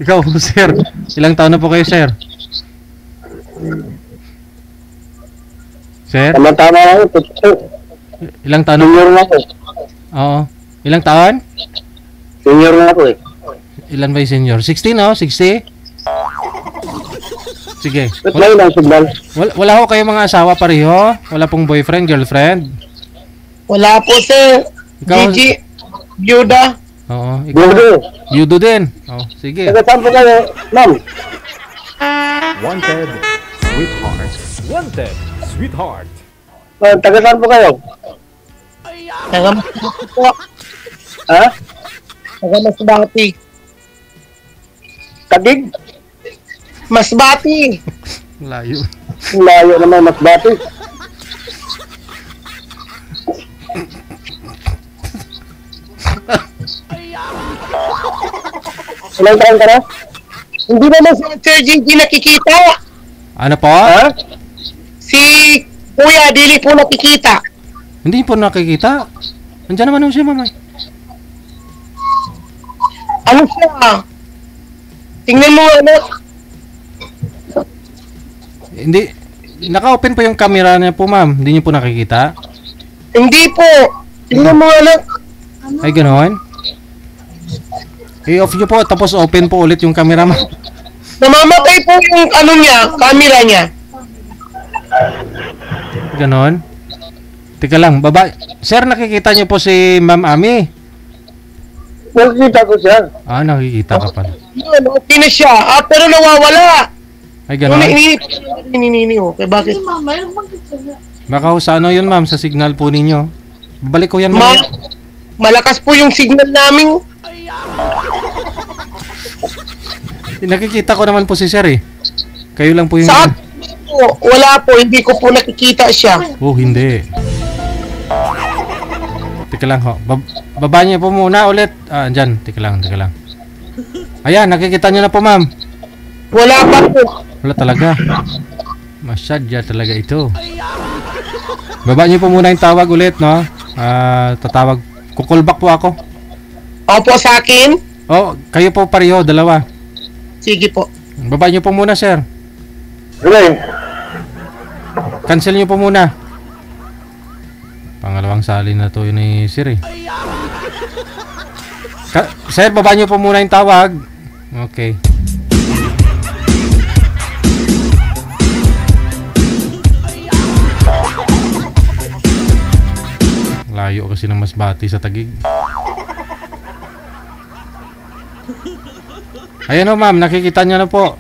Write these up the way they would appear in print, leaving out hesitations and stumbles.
Ikaw, sir. Ilang taon na po kayo, sir? Sir? Tama-tama lang. Ilang taon na? Senior na po. Oo. Ilang taon? Senior na po eh. Ilan ba yung senior? 60, no? 60? Sige. Ba't may lang signal? Wala ho kayo mga asawa pareho? Wala pong boyfriend, girlfriend? Wala po, sir. Ikaw? Gigi, Yuda. Oo. Budo. Yudo din. Oh, sige. Taga saan po kayo, ma'am? Wanted, sweetheart. Wanted, sweetheart. Taga saan po kayo? Taga Masbati po. Ha? Taga Masbati. Tagig? Masbati. Layo. Layo naman, Masbati. Ilang taon ka na? Hindi naman si Sir Gigi nakikita. Ano po? Ha? Si Kuya, dili po nakikita. Hindi po nakikita. Nandiyan naman ho siya, mama. Ano siya? Tingnan mo, ano? Hindi. Naka-open po yung camera niya po, ma'am. Hindi niyo po nakikita? Hindi po. Tingnan mo, ano? Ay, ganoon? I-off niyo po, tapos open po ulit yung camera, ma'am. Namamatay po yung ano niya, camera niya. Ganon? Teka lang, baba. Sir, nakikita niyo po si Ma'am Ami? Nakikita ko siya. Ah, nakikita ka pala. Yun, okay na siya. Ah, pero nawawala. Ay, Ano, ganon? ininini ko. Kaya bakit? Baka ho sa ano yun, ma'am, sa signal po ninyo. Babalik ko yan, ma'am. Malakas po yung signal namin. Nakikita ko naman po si Sir eh. Kayo lang po yung... Sa po, wala po. Hindi ko po nakikita siya. Oh, hindi. Teka lang ho. Baba niyo po muna ulit. Ah, dyan. Teka lang. Ayan, nakikita niyo na po, ma'am. Wala pa po. Wala talaga. Masyadya talaga ito. Baba niyo po muna yung tawag ulit, no? Tatawag. Kukulbak po ako. Opo, sa akin. Oh, kayo po pareho, dalawa. Sige po. Baba niyo po muna, sir. Okay. Cancel niyo po muna. Pangalawang salin na to yun ni Sir eh. Sir, baba niyo po muna yung tawag. Okay. Layo kasi ng Masbati sa Taguig. Ayan o, ma'am, nakikita niyo na po.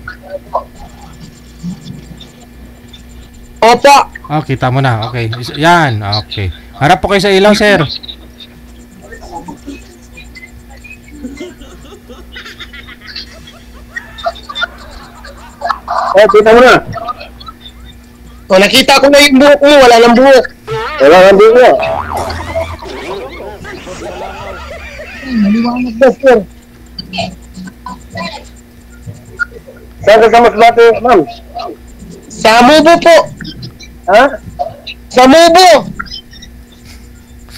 Opo. Oh, kita mo na. Okay. Yan. Okay. Harap po kayo sa ilaw, sir. Kita mo na. O, nakita ko na yung buhok mo. Wala nang buhok. Wala nang buhok. Maliwanag na, sir. Saan ka sa Masbate, ma'am? Sa Mubo po. Ha? Sa Mubo.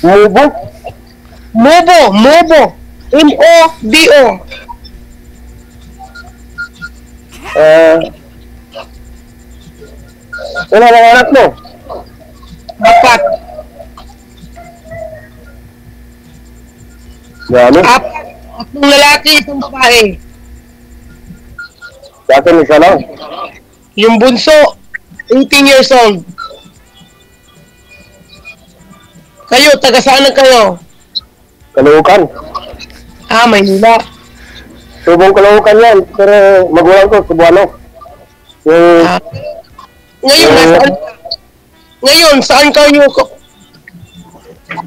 Mubo? Mubo. M-O-B-O. Wala lang anak mo? Apat. Ano? Tatlong lalaki, isang babae. Sa akin isa lang. Yung bunso, 18 years old. Kayo, taga saan na kayo? Kaluhukan. Ah, Maynila. Subong Kaluhukan yan. Pero magulang ko, Cebuano. Yung... Ah. Ngayon, saan kayo?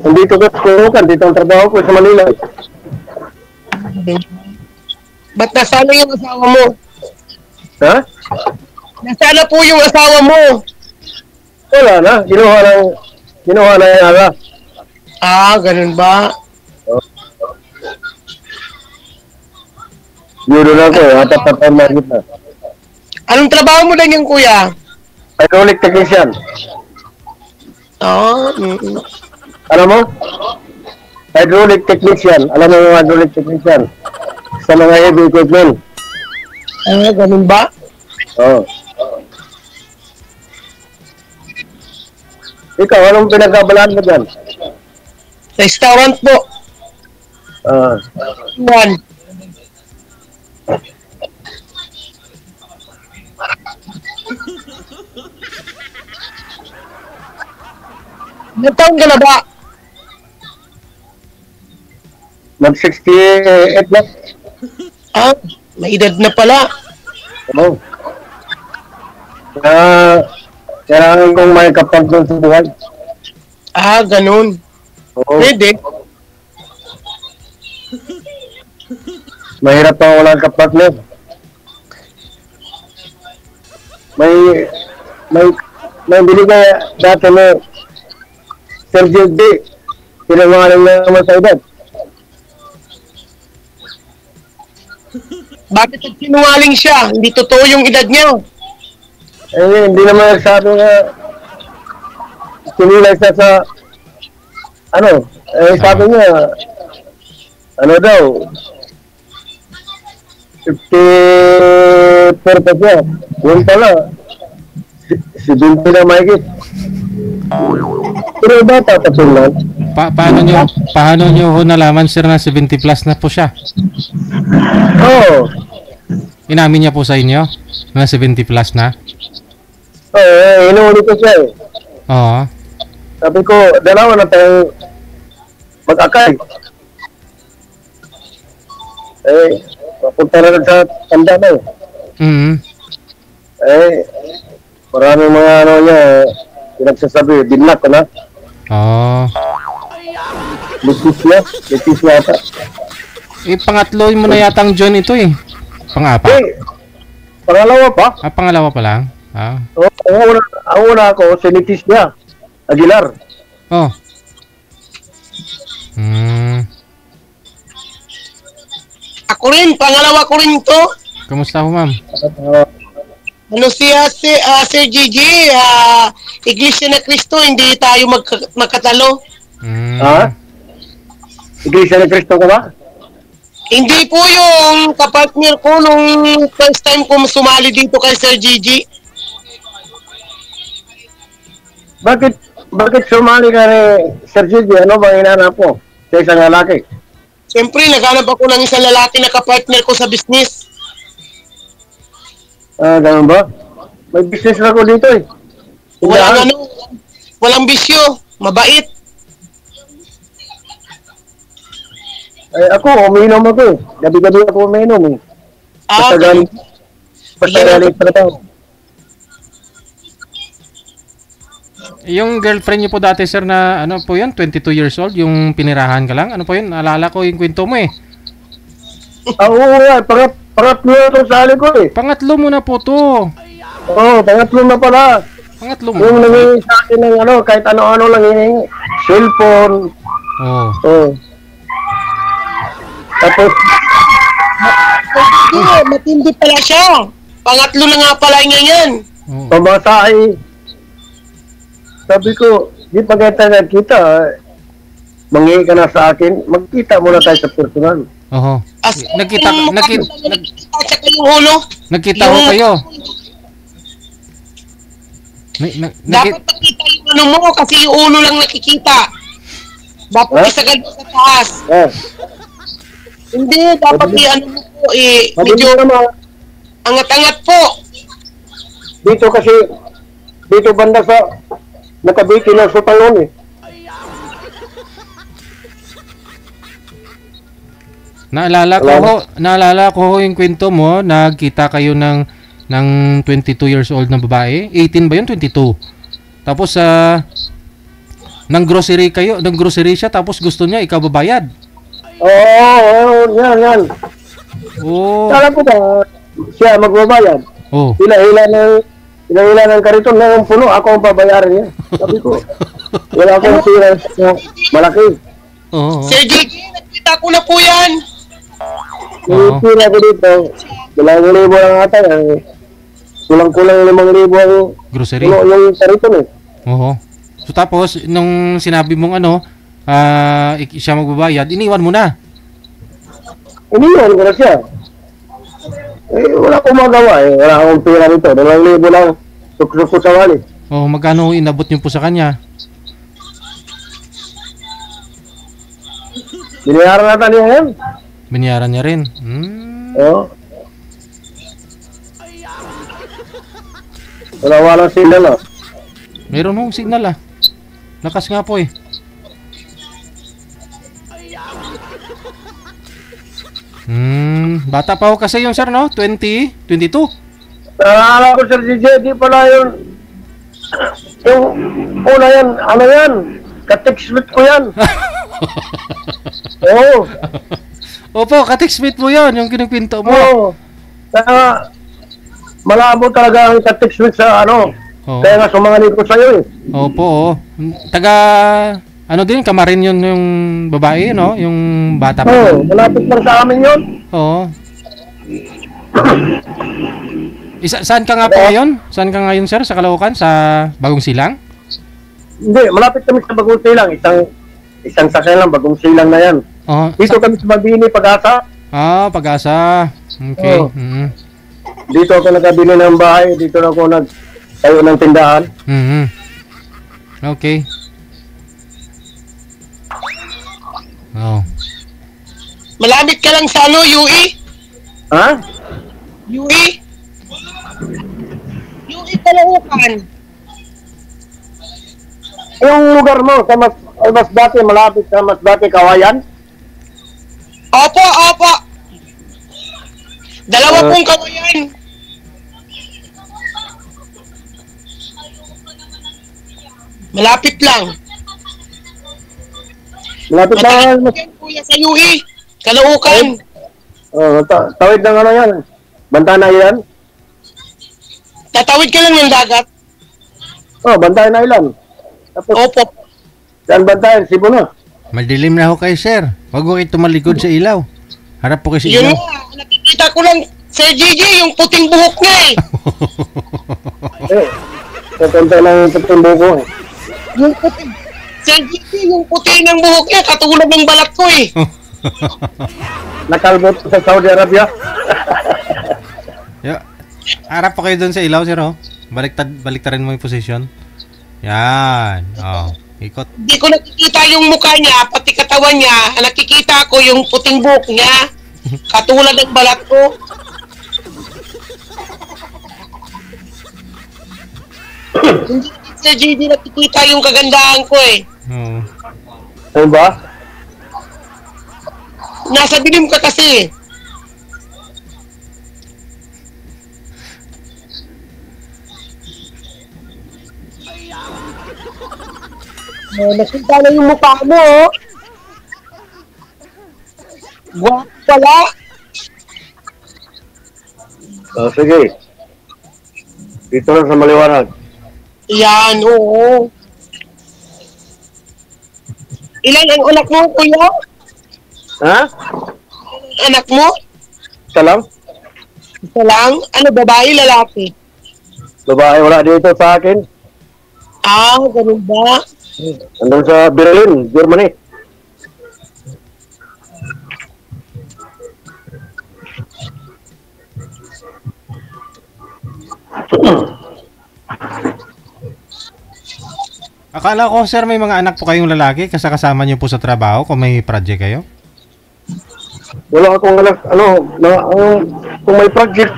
Nandito ko sa Kaluhukan. Dito ang trabaho ko sa Manila. Ba't nasana yung asawa mo? Ha? Nasana po yung asawa mo? Wala na. Ginawa na yung ala. Ah, ganun ba? Yuro na ko. Atat na taon na kita. Anong trabaho mo lang yung kuya? Hydraulic technician. Ah, Ano mo? Hydraulic technician. Alam mo yung hydraulic technician? Sa mga heavy equipment. Ganun ba? Oo. Ikaw, anong pinagkabalaan mo dyan? Restaurant po. One. Ilang taon ka na ba? Mag-68 na. May edad na pala. Oo. Kailangan kong may kapag doon sa buhay. Ganun. Oo. Pwede. Mahirap pa walang kapatner. May binigay dati mo Sir JD. Pinangalan na naman sa edad. Bakit sinungaling siya? Hindi totoo yung edad niya. Hindi naman sabi nga sinilay siya sa sabi niya daw 54 pa siya. Yun pala si Binti na mahigit. Pero bata pa siya. Paano nyo ho nalaman sir na 70 plus na po siya? Oo. Inamin niya po sa inyo na 70 plus na? Oo, inuuli ko siya eh. Oo. Sabi ko, dalawa na tayong mag-akay. Papunta na sa tanda na eh. Maraming mga niya, pinagsasabi, binlock ko na. Oo. Leticia ata. Pangatlo mo na yatang John ito eh. Pang-apat? Pangalawa pa. Pangalawa pa lang? Ang una ako, si Leticia Aguilar. Oh. Ako rin, pangalawa ko rin to. Kamusta ho ma'am? Siya, Sir Gigi, Iglesia na Cristo, hindi tayo magkatalo. Iglesia ni Cristo ka ba? Hindi po yung kapartner ko nung first time ko sumali dito kay Sir Gigi. Bakit sumali ka ni Sir Gigi? Ano bang hinanap mo sa isang lalaki? Siyempre, naghanap ako ng isang lalaki na kapartner ko sa business. Ganun ba? May business na ako dito eh. Walang bisyo, mabait. Ako, umiinom ako eh. Gabi-gabi ako umiinom eh. Basta galing pa daw. Yung girlfriend niyo po dati sir na ano po yun, 22 years old, yung pinirahan ka lang? Ano po yun? Alala ko yung kwento mo eh. Oo nga, pangatlo na ito sa ko eh. Pangatlo mo na po to. Oo, pangatlo na pala. Pangatlo mo? Yung nangyayari sa akin ng kahit ano-ano lang hiningi. Cellphone. Oo. Tapos, matindi pala siya. Pangatlo na nga pala niya yan. pamasahe. Sabi ko, di pa kita nagkita, mangingi ka na sa akin, magkita muna tayo sa personal. Oho. Nagkita ho kayo. Dapat nakita yung ano mo kasi yung ulo lang nakikita. Dapat isagad mo sa taas. Hindi, dapat ano mo po medyo angat-angat po. Dito kasi, dito banda sa nakabiti ng sutangon eh. Naalala ko ho yung kwento mo, nagkita kayo ng 22 years old na babae. 18 ba yun? 22. Tapos nang grocery siya tapos gusto niya ikaw babayad. Oo, yan. Oh. Alam ko ba, siya magbabayad. Oh. Hila ng kariton na yung puno, ako ang babayaran niya. Sabi ko, wala akong sira malaki. Oo. Sir Gigi, nakita ko na po yan. Yung sira ko dito, 2,000 lang ata. Kulang-kulang 5,000 ang grocery. puno yung kariton eh. Oo. So tapos, nung sinabi mong siya magbabayad, iniwan mo na. Iniwan ko na siya. Wala akong magawa eh. Wala akong pera nito. 2,000 lang. Suksok ko sa wali. Oh, magkano inabot niyo po sa kanya? Binayaran natin niya yan. Binayaran niya rin. Oo. Walang signal ah. Meron hong signal ah. Lakas nga po eh. Bata pa ho kasi yung sir, no? 20, 22. Naalala ko Sir DJ, di pala yun. Yung una yan, ano yan? Ka-text-meet ko yan. Oo. Opo, ka-text-meet mo yun, yung kinipinto mo. Oo. Kaya malabo talaga ang ka-text-meet sa ano. Oo. Kaya nga sumanganib ko sa'yo eh. Opo, oh. Taga, ano din, kamarin yun yung babae, no? Yung bata pa. Oo, malapit lang sa amin yun. Oo. Saan ka nga po ngayon? Saan ka ngayon, sir? Sa Caloocan? Sa Bagong Silang? Hindi, malapit kami sa Bagong Silang. Isang sakay lang, Bagong Silang na yan. Oo. Dito kami sa Mabini, Pag-asa. Pag-asa. Okay. Oo. Dito ako nakabili ng bahay. Dito na ako nagtayo ng tindahan. Okay. Oh. Malapit ka lang sa ano, UE? Ha? UE? UE Caloocan. Yung lugar mo, sa Masbate, malapit sa Masbate, Kawayan? Opo, opo. Dalawa pong kawayan. Malapit lang. Malapit Matagal na, po yan, kuya, sa UE. Caloocan. tawid ng ano yan. Bantana yan? Tatawid ka lang ng dagat. Bantayan na ilan. Tapos, Opo. yan bantayan, Cebu na. Madilim na ho kayo, sir. Huwag mo kayo tumalikod sa ilaw. Harap po kayo sa Yun ilaw. nga, nakikita ko lang, Sir JJ, yung puting buhok niya eh. Kapunta lang yung puting buko eh. Yung puting. Sir JJ, yung puti ng buhok niya, katulad ng balat ko eh. Nakalbot sa Saudi Arabia. Harap po kayo doon sa ilaw, sir, oh. Baliktarin mo yung position. Yan. Oh, ikot. Hindi ko nakikita yung mukha niya, pati katawan niya. Nakikita ko yung puting buhok niya, katulad ng balat ko. Hindi Sir JJ nakikita yung kagandahan ko eh. Oo. Ano ba? Nasa dilim ka kasi. Nakita na yung mukha mo, oh. Guwapo pala. Sige. Dito lang sa maliwanag. Yan, oo. Ilan ang anak mo, kuya? Ha? Anak mo? Isa lang? Isa lang? Ano, babae, lalaki? Babae wala dito sa akin. Ganun ba? Andun sa Berlin, Germany. Akala ko, sir, may mga anak po kayong lalaki kasama niyo po sa trabaho kung may project kayo? Wala akong anak, kung may project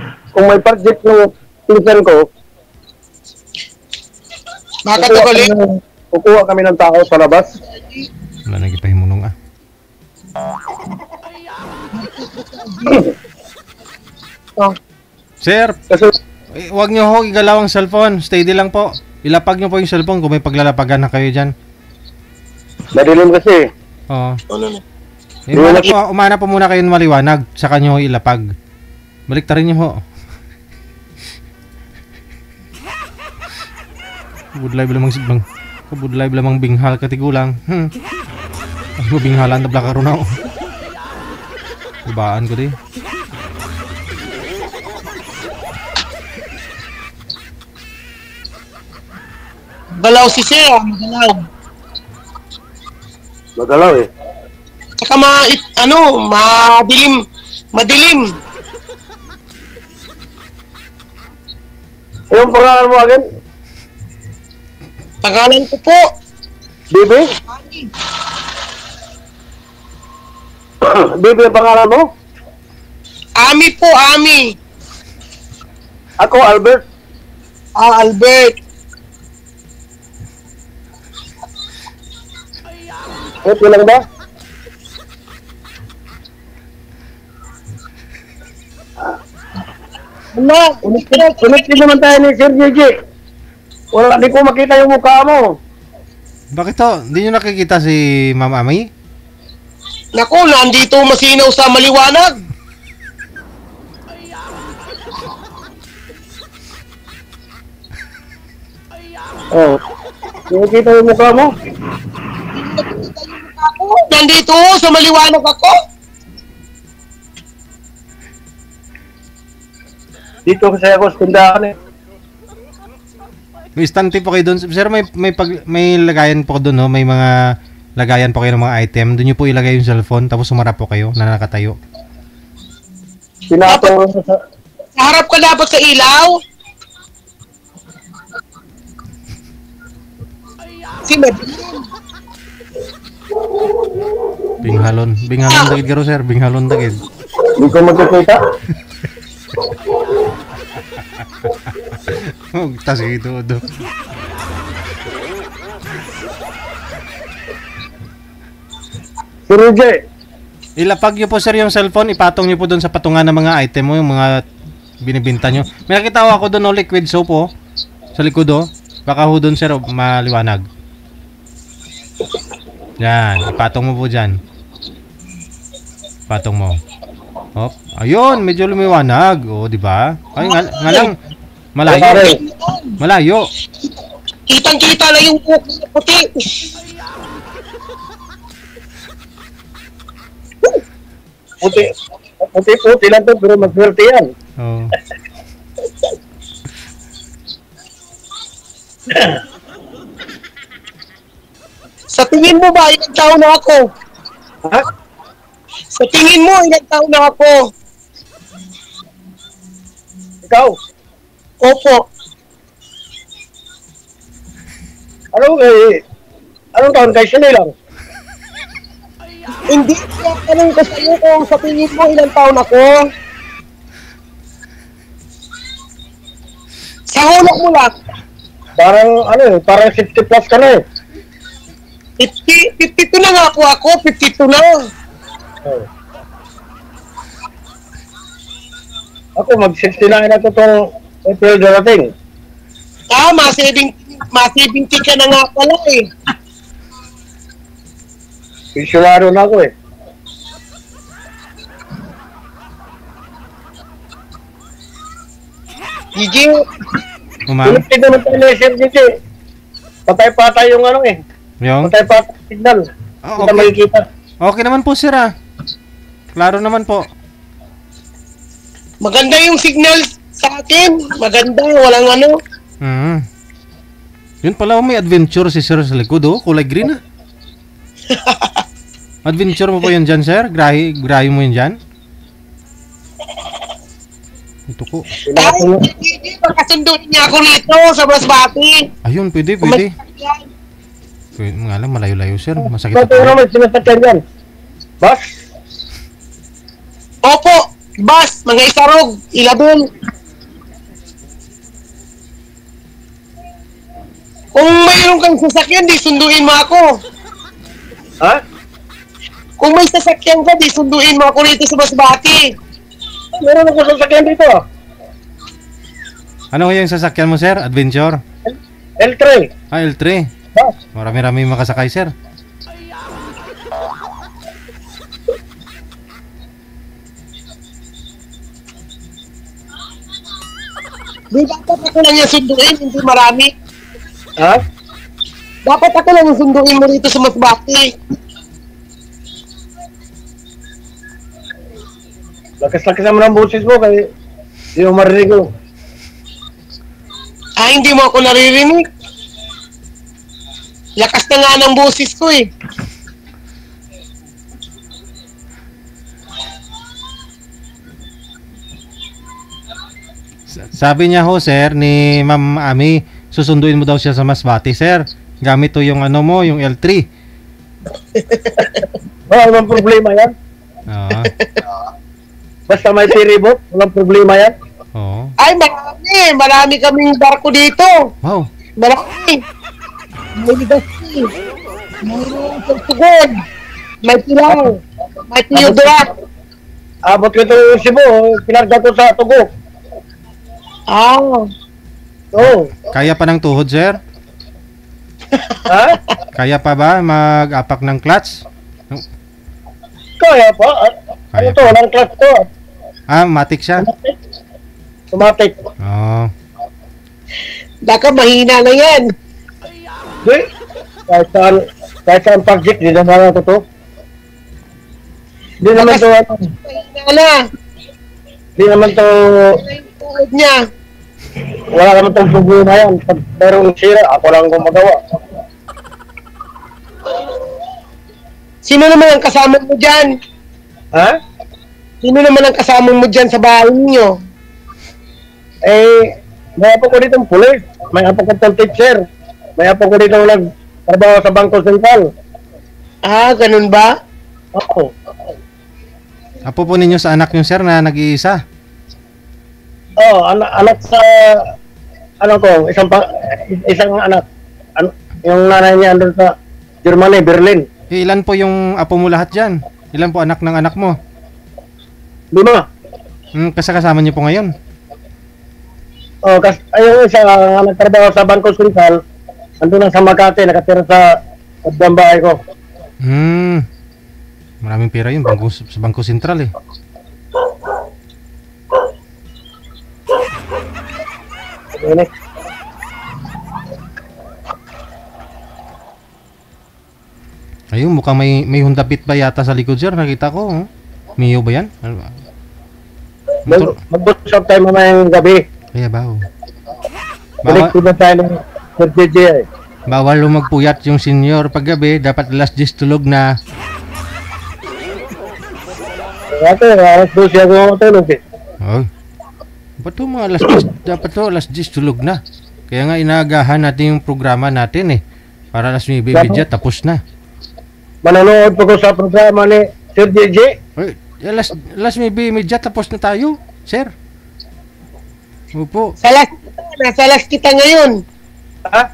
ng pinsan ko, Makatuloy? kukuha kami ng tao sa labas. Wala nang ipahimunong ah. Sir, Kasi, huwag niyo ho igalaw ang cellphone. Steady lang po. Ilapag niyo po yung cellphone kung may paglalapagan na kayo dyan. madilim kasi. Oo. Ano na? Umana po muna kayo ng maliwanag. Saka niyo ho ilapag. Baliktarin niyo ho. Kabudlay lamang binghal katigulang. Ano binghalan na blaka ron ako. Ibaan ko di. Galaw si Sir, magalaw. Magalaw eh. Tsaka madilim. Yung pangalan mo agad? Pangalan ko po. Bibi? Bibi ang pangalan mo? Ami po, Ami. Ako, Albert. Albert. Okay lang ba? Ulit naman tayo ni Sir Gigi. Wala, di ko makita yung mukha mo. Bakit to? Hindi nyo nakikita si Ma'am Ami? Naku, nandito masinaw sa maliwanag. Oh. Di ko makita yung mukha mo. Nandito sa maliwanag ako. Dito kasi ako sa tindahan eh. May stante po kayo doon. Sir, may lagayan po doon, no? May mga lagayan po kayo ng mga item. Doon nyo po ilagay yung cellphone, tapos sumarap po kayo na nakatayo. Pinatong sa... Harap ka dapat sa ilaw. Binghalon dagid garo, sir. Binghalon dagid. Di ko magkakita. Oh, tas gitu do. Sir J. Ilapag nyo po, sir, yung cellphone, ipatong nyo po doon sa patungan ng mga item mo, yung mga binibinta nyo. May nakita ako doon, no, liquid soap, oh, sa likod, oh. Baka ho doon, sir, maliwanag. Yan, ipatong mo po dyan. Patong mo. Hop. Ayun, medyo lumiwanag. O, di ba? Ay, nga lang, malayo. Malayo. Kitang-kita na yung puti. Puti lang to, pero maswerte yan. Oh. Sa tingin mo ba, ilang taon na ako? Ha? Sa tingin mo, ilang taon na ako? Ikaw? Opo. Anong taon kayo sila lang? Hindi siya tanong ko sa iyo kung sa tingin mo ilang taon ako. Sa hulog mo lang. Parang 60 plus ka na eh. 52 na nga po ako, 52 na. Oh. Ako, mag-69 na ito itong April darating. Mas-70 ka na nga pala eh. Pensyonado na ako eh. Gigi, Umam. Pilipid naman tayo na Sir Gigi. Patay-patay yung ano eh. Yung? Patay-patay signal. Oh, Kita okay. makikita. Okay naman po, sir, ah. Klaro naman po. maganda yung signal sa akin. Maganda, walang ano. Yun pala, may adventure si sir sa likod, oh. Kulay green, ah. Adventure mo po yan dyan, sir? Grahe mo yan dyan? Ito ko. Ay, hindi, makasunduin niya ako rito sa Masbati. Ayun, pwede. Pwede nga lang, malayo-layo, sir. Masakit Ito na naman sinasakyan yan. Bas? Opo, bus, mga isarog, ilabon. Kung mayroon kang sasakyan, di sunduin mo ako. Ha? Kung may sasakyan ka, di sunduin mo ako rito sa Masbati. Meron ako sasakyan dito. Ano yung sasakyan mo, sir? Adventure? L3. Ah, L3. Bas? Marami-rami makasakay, sir. Di dapat ako lang yung sunduin, hindi marami. Ha? Dapat ako lang yung sunduin mo rito sa Masbati. Lakas-lakas naman ang boses mo kaya hindi mo marinig ko. Hindi mo ako naririnig. Lakas na nga ng boses ko eh. Sabi niya ho, sir, ni Ma'am Ami, susunduin mo daw siya sa Masbate, sir. Gamit to yung ano mo, yung L3. Walang problema yan. Oo. Basta may piribot, walang problema yan. Oo. Ay, marami kaming barko dito. Wow. Marami. May Legazpi. May Portugal. May Pilar. May Teodora. Abot ko itong Cebu, pinarga ko sa Tugo. Ah. Oo. Kaya pa ng tuhod, sir? Ha? Kaya pa ba mag-apak ng clutch? Kaya pa. Ano Kaya to? pa. Walang class to. Matic siya? Automatic. Oo. Baka mahina na yan. Di? Kahit saan project, di naman ito to. Di naman to, Mahina na. di naman to, Yung tuhod niya. wala naman tong problema yan. Pag merong sira, ako lang gumagawa. Sino naman ang kasama mo dyan? Ha? Sino naman ang kasama mo dyan sa bahay ninyo? Eh, may apo ko dito pulis. May apo ko itong teacher. May apo ko dito nagtrabaho sa Bangko Sentral. Ah, ganun ba? Oo. Apo po ninyo sa anak nyo, sir, na nag-iisa? Oh, anak sa ano ko, isang anak. Yung nanay niya andun sa Germany, Berlin. Ilan po yung apo mo lahat dyan? Ilan po anak ng anak mo? 5. Kasama niyo po ngayon? Oh, ayun isa nagtrabaho sa Bangko Sentral. Andun lang sa Makati, nakatira sa bahay ko. Maraming pera yun, sa Bangko Sentral eh. Ayun eh. Ayun, mukhang may Honda Beat ba yata sa likod, sir? Nakita ko. Oh. Mio ba yan? Ano ba? Motor? Mag-usap tayo mamayang gabi. Kaya ba? Oh. Balik ko na tayo ng Sir JJ eh. Bawal lumagpuyat yung senior paggabi. Dapat alas 10 tulog na. Ate, alas 12 ako matulog eh. Oh. Ba't to mga alas 10? Dapat to alas 10 tulog na. Kaya nga inaagahan natin yung programa natin eh. Para alas 9:30 tapos na. Manonood po ko sa programa ni Sir JJ. Ay, alas 9:30 tapos na tayo, sir. Opo. Nasa last kita ngayon. Ha?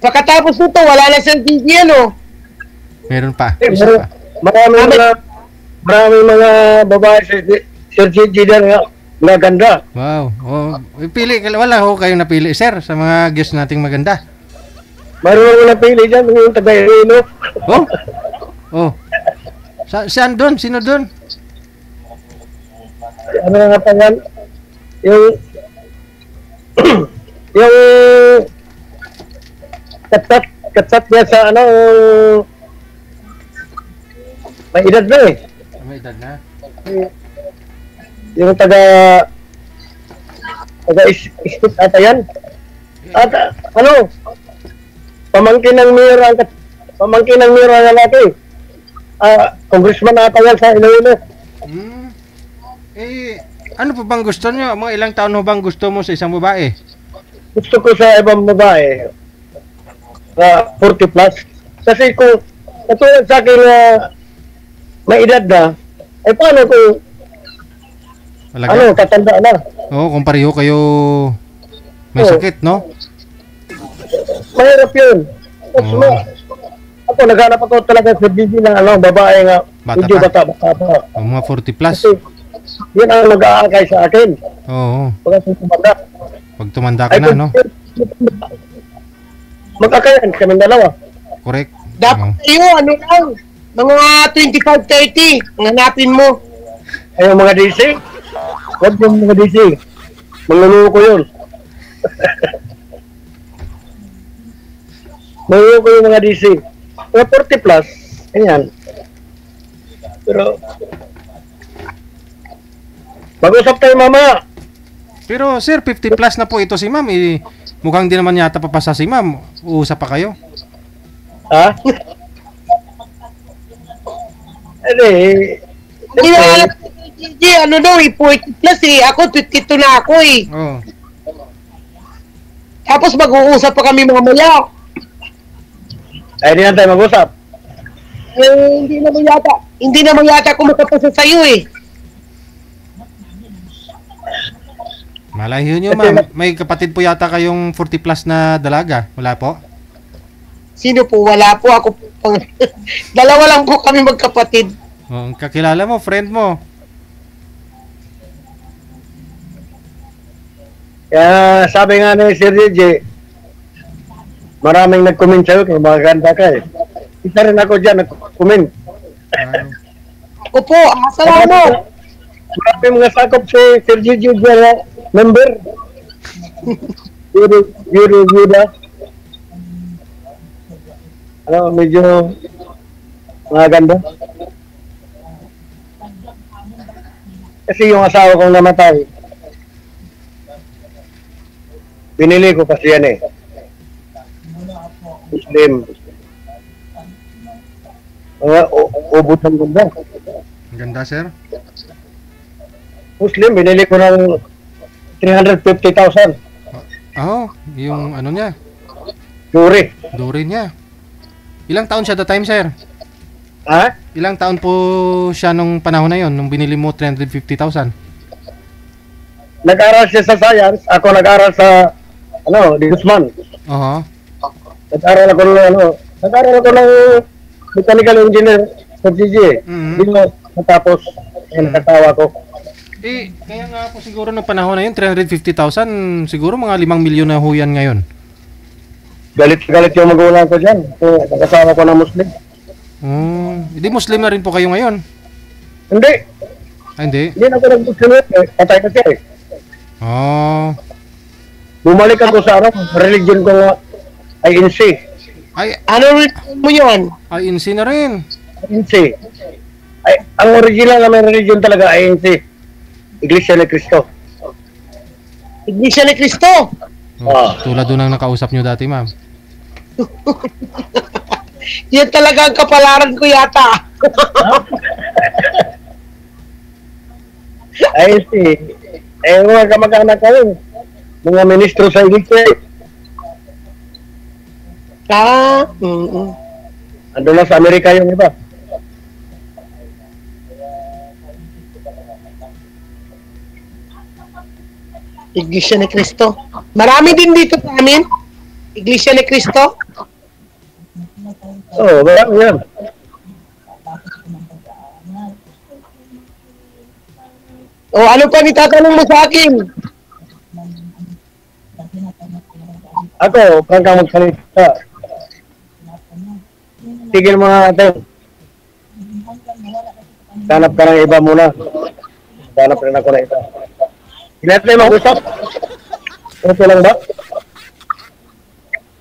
Pagkatapos nito, wala na siyang TV, ano? Meron pa. Eh, Isa pa. maraming mga babae si Sir JJ na ganda. Wow. Oh, pili wala ho kayong napili, sir, sa mga guest nating maganda. Mayroon na pili dyan, yung taga-Iloilo. Oh. Oh. Saan doon? Sino doon? Ano nga pa yan? Yung yung katsat niya sa ano, may edad na eh. May edad na. Yung taga-istit ata yan. At ano, pamangkin ng mayor ang lalaki. Congressman ata yan sa Iloilo. Ano pa bang gusto nyo? Mga ilang taon ho bang gusto mo sa isang babae? Gusto ko sa ibang babae 40 plus. Kasi kung katulad sa akin na may edad na, ay paano kung Talaga? ano, tatanda na. Oo, kung pareho kayo may Oo. sakit, no? Mahirap yun. Tapos Oo. ako naghanap ako talaga sa BB ng ano, babae nga Bata medyo pa. bata pa. O, mga 40 plus. Kasi yun ang nag-aakay sa akin. Oo. Pagka tumanda. Pag tumanda ka na, no? Mag-akayan kami dalawa. Correct. Dapat kayo, ano lang, mga 25-30, hanapin mo. Ay, yung mga DC. Huwag yung mga DC. Mangluluko yun. Mangluluko yung mga DC. Mga 40 plus. Ayan. Pero, mag-usap tayo mamaya. Pero sir, 50 plus na po ito si ma'am. Mukhang di naman yata papasa si ma'am. Uusap pa kayo? Ha? Hindi. Hindi na alam Hindi, ano daw, 40 plus eh. Ako, 22 na ako eh. Oh. Tapos mag-uusap pa kami mamaya. Ay, di na tayo mag-usap. Eh, hindi naman yata ako makapasa sa'yo eh. Malayo nyo, ma'am. May kapatid po yata kayong 40 plus na dalaga. Wala po? Sino po? Wala po. Ako po. Dalawa lang po kami magkapatid. Oh, ang kakilala mo, friend mo. Kaya sabi nga ni Sir DJ, maraming nag-comment sa'yo kung maganda ka eh. Isa rin ako dyan nag-comment. Ako po. Salamat. Maraming mga sakop si Sir DJ dyan member. Yuri na. Ano, medyo maganda. Kasi yung asawa kong namatay, binili ko kasi yan eh. Muslim. Ubod ng ganda. Ang ganda, sir. Muslim, binili ko ng 350,000. Oh, yung ano niya. Yuri. Duri niya. Ilang taon siya that time, sir? Ha? Ilang taon po siya nung panahon na yon nung binili mo 350,000? Nag-aral siya sa science, ako nag-aral sa di Guzman. Oo. Nag-aral ako ng mechanical engineer sa GG. Hindi ko natapos, nakatawa ko. Eh, kaya nga po siguro nung panahon na yun, 350,000, siguro mga 5 milyon na ho yan ngayon. Galit yung magulang ko dyan. Nakasawa ko ng Muslim. Hindi Muslim na rin po kayo ngayon? Hindi. Hindi? Hindi na ako nag-Muslim. Patay kasi eh. Oh. Bumalik ako sa religion ko nga, INC. Ay, Ano rin mo yun? INC na rin. INC. Ay, ang original naman religion talaga, INC. Iglesia ni Cristo. Iglesia ni Cristo. Oh, tulad doon ang nakausap nyo dati, ma'am. Yan talaga ang kapalaran ko yata. INC. Mga kamag-anak kayo. Mga ministro sa iglesia. Ando lang sa Amerika yung iba. Iglesia ni Cristo. Marami din dito sa amin. Iglesia ni Cristo. Oo, marami yan. O ano pa nitatanong mo sa akin? Ako, kang magsalita. Tigil mga natin. Hanap ka ng iba muna. Hanap rin ako ng iba. Hindi natin mag-usap. Okay lang ba?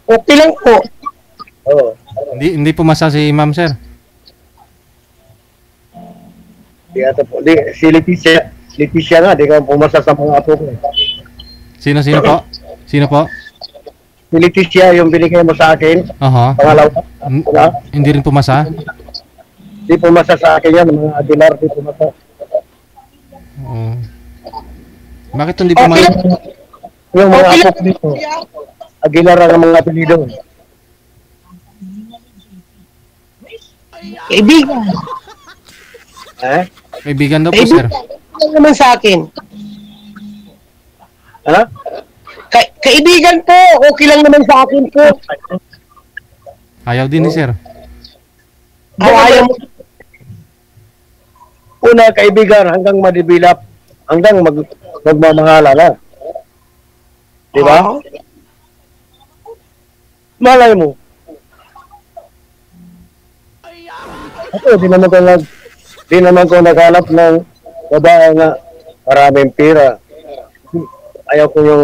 Okay lang po. Oo. Hindi pumasa si ma'am, sir. Si Leticia nga, di ka pumasa sa mga apo ko. Sino po? Sino po? Si Leticia, yung binigay mo sa akin, Aha. pangalawa. Hindi rin pumasa? Di pumasa sa akin yan, mga Aguilar, di pumasa. Oo. Bakit hindi pumasa? Yung mga Okay apo lang. ko dito, Aguilar ang mga apelido. Kaibigan. Kaibigan daw po, sir. Kaibigan naman sa akin. Ha? Kaibigan po. Okay lang naman sa akin po. Ayaw din ni sir. Ayaw mo. Una, kaibigan, hanggang madibilap, hanggang magmamahala na. Di ba? Malay mo. Ako, di naman ko naghanap ng babae nga maraming pira. Ayaw ko yung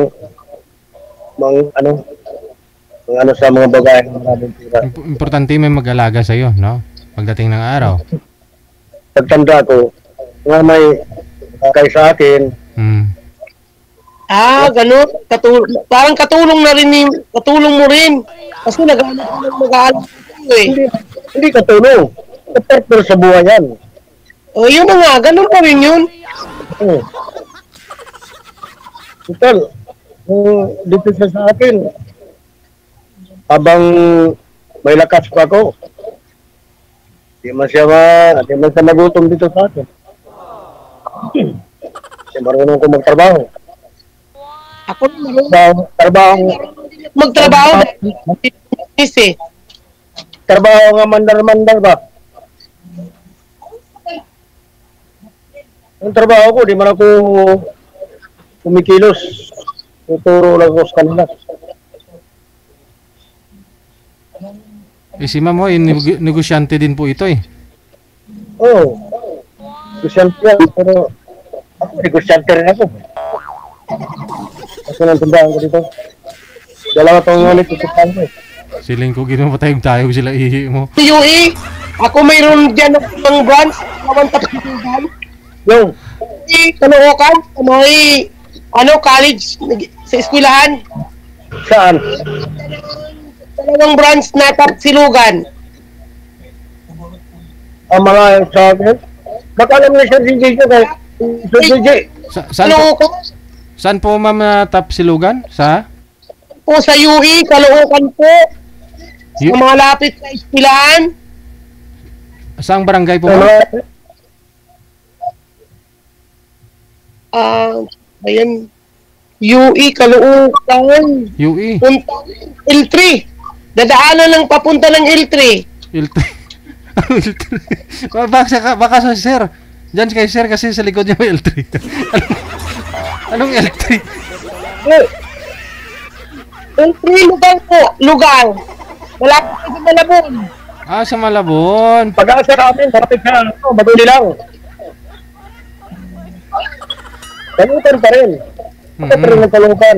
mga sa mga babae na maraming pira. Importante may mag-alaga sa'yo, no? Pagdating ng araw. Pagtanda ko, nga may kay sa akin, Ganun. Parang katulong na rin katulong mo rin. Kasi naghanap ka ng mag-aalala eh. hindi katulong. Partner sa buhay yan. O yun na nga, ganun pa rin yun. Oo. Total, dito siya sa akin, habang may lakas pa ako, di man siya nagutom dito sa akin. Kasi marunong ko magtrabaho. Ako naman, Trabaho, magtrabaho. Kasi, trabaho nga mandar-mandar ba? Ang trabaho ko, di man ako kumikilos. Tuturo lang ko sa kanila. Si ma'am ho, negosyante din po ito eh. Oo. Negosyante yan, pero ako, negosyante rin ako. Kasi nang tindahan ko dito. Dalawa taong ulit itutupan ko. Siling ko ginapatayog tayo sila ihi mo. UE, ako mayroon dyan ng branch, naman tapos Yung, Caloocan, may college sa eskwelahan. saan? Dalawang branch na Tapsilugan. Ang mga sa akin? Baka alam na Sir DJ ko kay Sir DJ. Saan po, Caloocan saan po ma'am Tapsilugan? Sa? po sa UE, Caloocan po. Sa mga lapit sa eskwelahan. Saang barangay po ma'am? Ayan. UE, Caloocan. UE. Punta L3. Dadaanan lang papunta ng L3. L3. baka sa sir. Diyan kay sir kasi sa likod niya may L3. Anong L3? L3 lugar po. Lugar. Wala po sa Malabon. Sa Malabon. Pag-asa namin, kapit na, maduli lang. Kalutan pa rin. Bakit rin ng kalutan?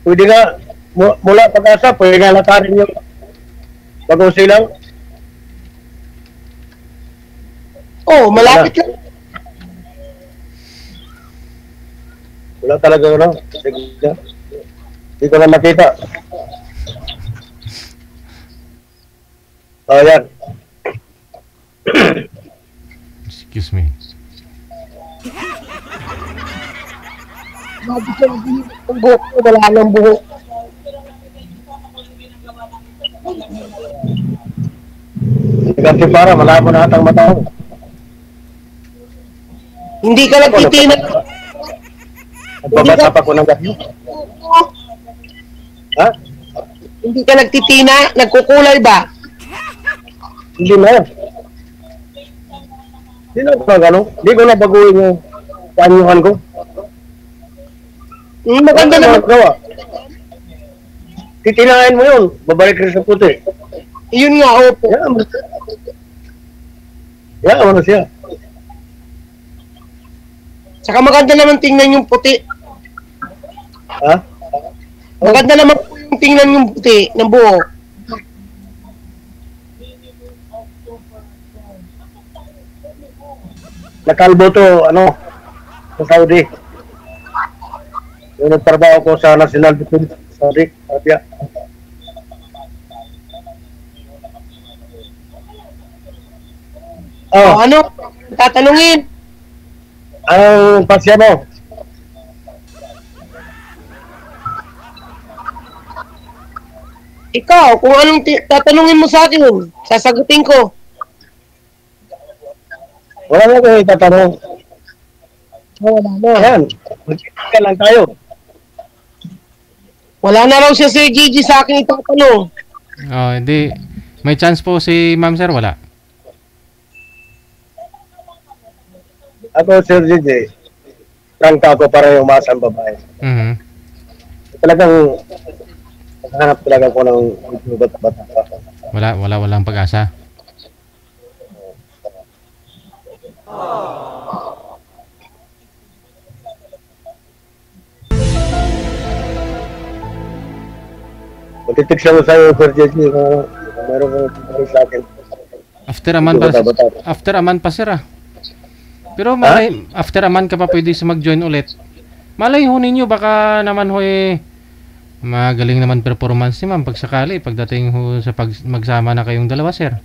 Pwede nga, mula pag-asa, pwede nga lakarin yung bagong silang. Oh, malapit lang. Wala talaga ano. Hindi ko na makita. Yan. Excuse me. Ang buhok ko, wala nang buhok. Kasi para malabo na atang mata ko. Hindi ka nagtitina. Nagbabasa pa ko ng gabi. Ha? Hindi ka nagtitina. Nagkukulay ba? Hindi na. Hindi na ba gano'n? Hindi ko na baguhin yung kanyuhan ko. Maganda naman. Gawa. Titinahin mo yun. Babalik rin sa puti. Yun nga, opo. Yan mo na siya. Saka maganda naman tingnan yung puti. Ha? Maganda naman po yung tingnan yung puti ng buhok. Nakalbo to, sa Saudi. Yung nagtrabaho ko sa National Defense Saudi, Arabia. O, ano? Tatanungin. Anong pasya mo? Ikaw, kung anong tatanungin mo sa akin, sasagutin ko. Wala na ko itatanong. Wala na. Ayan, magkita lang tayo. Wala na raw siya si Gigi sa akin itatanong. Hindi. May chance po si ma'am sir, wala. Ako, Sir JJ, prangka ko para yung masang babae. Talagang, naghanap talaga ko ng bata-bata. Walang pag-asa. Magtitik siya mo sa'yo, Sir JJ, kung meron kong sa akin. After a month pa sir Pero after a month ka pa pwede sa mag-join ulit. Malay ho ninyo, baka naman ho magaling naman performance ni ma'am pag sakali, pagdating ho sa magsama na kayong dalawa sir.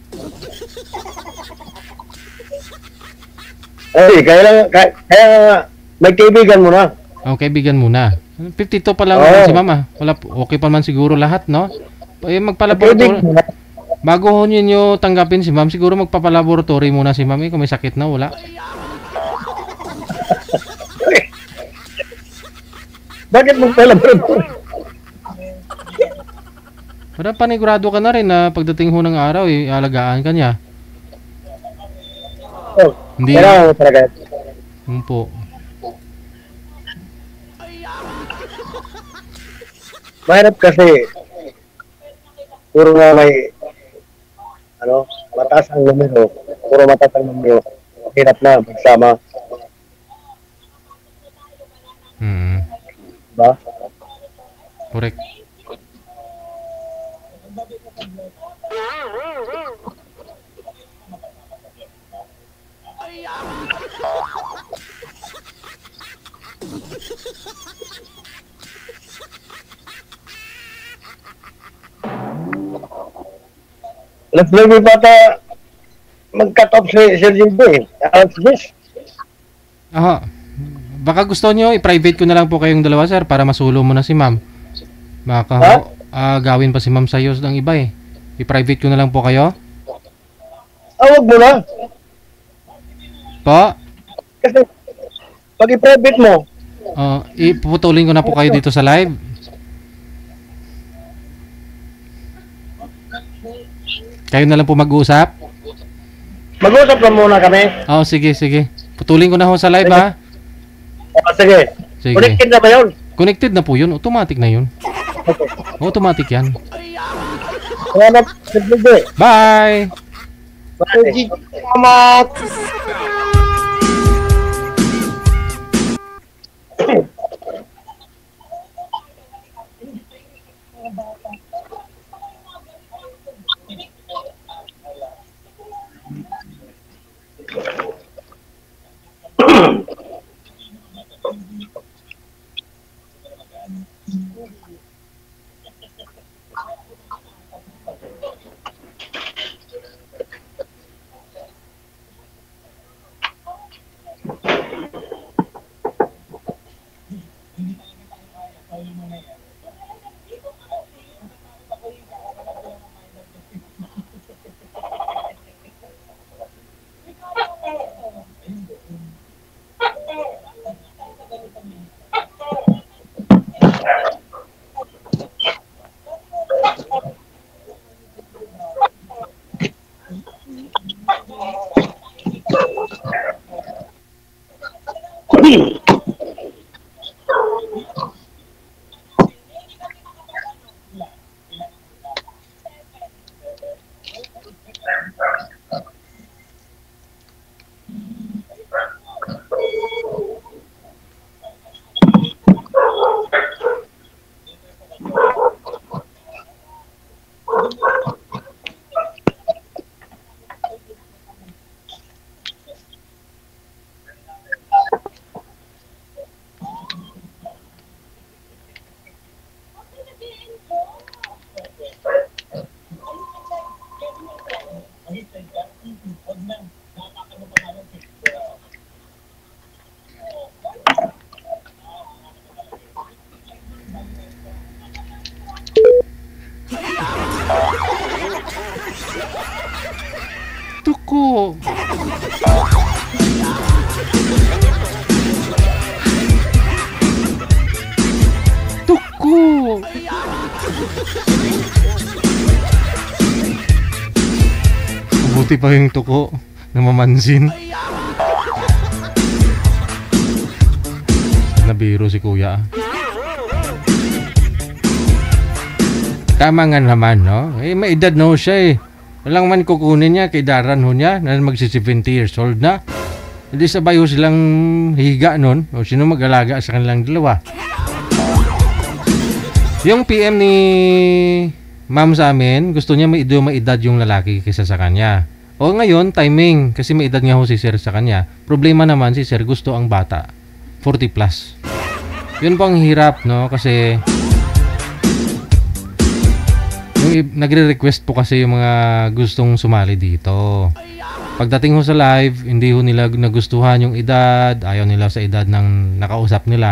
Ay, kaya may kaibigan mo na. Oh, kaibigan muna. 52 pa lang Oo. naman si mama. Wala, okay pa man siguro lahat, no? Eh, magpalaboratory. Kaibigan mo na. Bago ho ninyo tanggapin si ma'am, siguro magpapalaboratory muna si ma'am. Eh, kung may sakit na, wala. Bakit mo pala bro? Para panigurado ka na rin na pagdating ho ng araw, alagaan ka niya. Oh, Hindi. kailangan mo talaga. Po. Mahirap kasi puro nga may mataas ang numero. Puro mataas ang numero. Hirap na magsama. Diba? Correct. Let's maybe bata mag-cut off si Sir Jimbo eh. Alas 10. Aha. Baka gusto nyo, i-private ko na lang po kayong dalawa, sir, para masulo mo na si ma'am. Baka gawin pa si ma'am sa'yo ng iba eh. I-private ko na lang po kayo. Wag mo na. Po? Kasi pag i-private mo, Ipuputulin ko na po kayo dito sa live. Kayo na lang po mag-uusap. mag-usap lang muna kami. Sige. Putulin ko na ho sa live, ha? Sige. Sige. Connected na ba yun? Connected na po yun. Automatic na yun. Automatic yan. Salamat, Sir Jimbo. Bye! Salamat. Tuko! Tuko! Mabuti pa yung tuko na mamansin. Nabiro si kuya. Tama nga naman, no? May edad na ho siya eh. Walang man kukunin niya kay daran ho niya na magsi 70 years old na. Hindi sabay ho silang higa nun. O sino mag-alaga sa kanilang dalawa. Yung PM ni ma'am sa amin, gusto niya may edad yung lalaki kaysa sa kanya. O ngayon, timing. Kasi may edad nga ho si sir sa kanya. Problema naman si sir gusto ang bata. 40 plus. Yun po ang hirap, no? Kasi nagre-request po kasi yung mga gustong sumali dito. pagdating ho sa live, hindi ho nila nagustuhan yung edad, ayaw nila sa edad ng nakausap nila.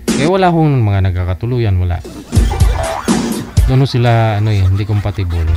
Kaya wala hong mga nagkakatuluyan, wala. Doon ho sila, hindi compatible.